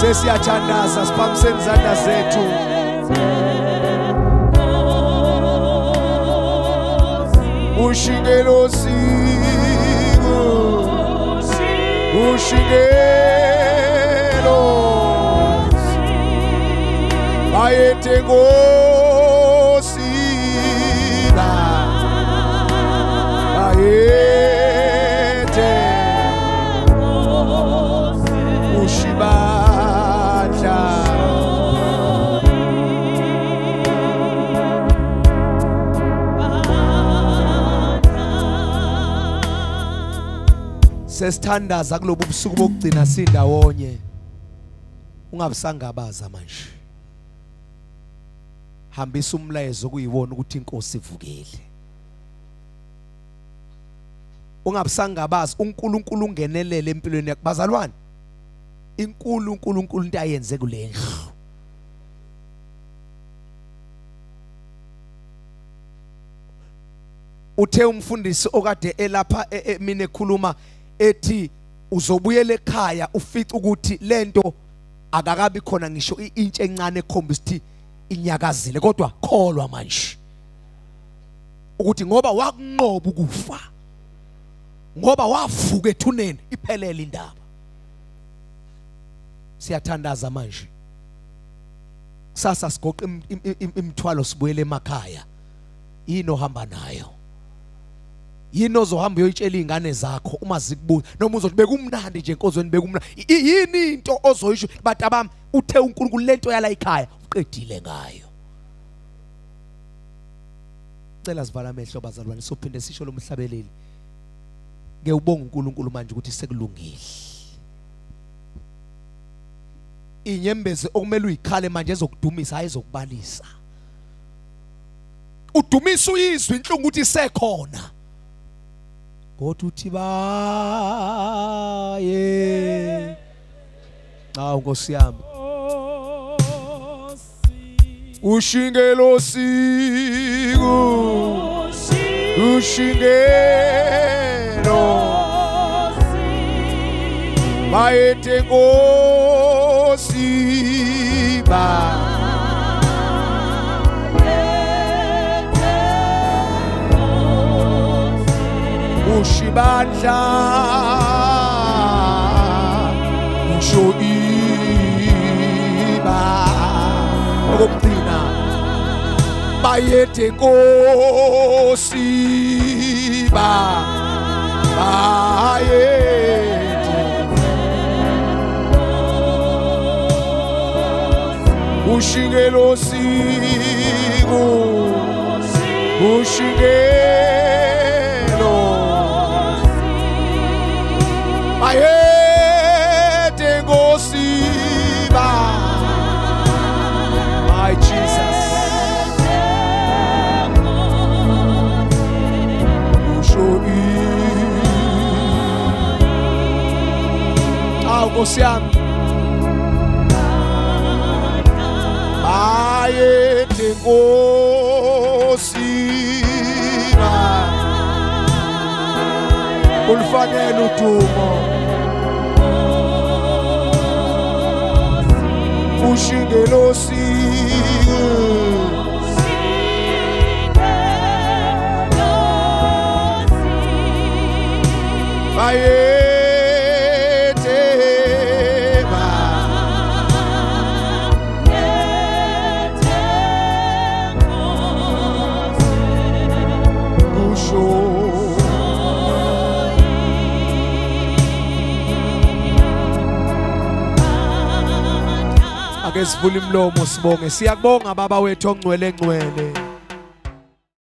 Sesiyathandaza siphakamiseni izandla zethu. Ushingelo siko, ushingelo bayethe Nkosi bayethe ushibandla. Sesithandaza kulobu busuku bokugcina sindawonye. Ungabisangabaza manje. Hambisa umlayezo kuyiwona ukuthi inkosi ivukile. Ungabisangabaza uNkulunkulu ungenelele empilweni yakho bazalwane. Unkulunkulu into ayenze kule ndlu. Uthe umfundisi okade elapha mina ekhuluma ethi uzobuyela ekhaya ufica ukuthi lento akakabi khona ngisho intshe encane ekhombisa ukuthi inyakazile kodwa kholwa manje ukuthi ngoba wakunqoba ukufa ngoba wavuka ethuneni iphelele indaba. Siyathandaza manje. Sasa sigoqa imithwalo sibuyele emakhaya. Yini ohamba nayo? Yini ozohamba uyoyitshela izingane zakho uma zikubuza noma uzothi bekumnandi nje enkozweni bekumnandi? Yini into ozoyisho bathi abami uthe uNkulunkulu lento yala ekhaya uqedile ngayo? Cela sivala amehlo bazalwane sophinde sisho lomhlabeleli. Ngiyubonga uNkulunkulu manje ukuthi sekulungile. Inyembezi okumele uyikhale manje ezokudumisa ayizokubalisa. Udumisa uyizwe inhlungu ukuthi isekhona. Kodwa uthi baye. Hawu Nkosi yami. Ushingelo siko. Ushingelo. Bayethe Nkosi ushibandla usho iba okugcina bayethe Nkosi bayethe ushingelo siko ushingelo bayethe Nkosi my Jesus usho Nkosi yami bayethe Nkosi ulifanele udumo ushingelo siko bayethe Ake sivule imlomo sibonge. Siyakubonga baba wethu ongcwele ngcwele.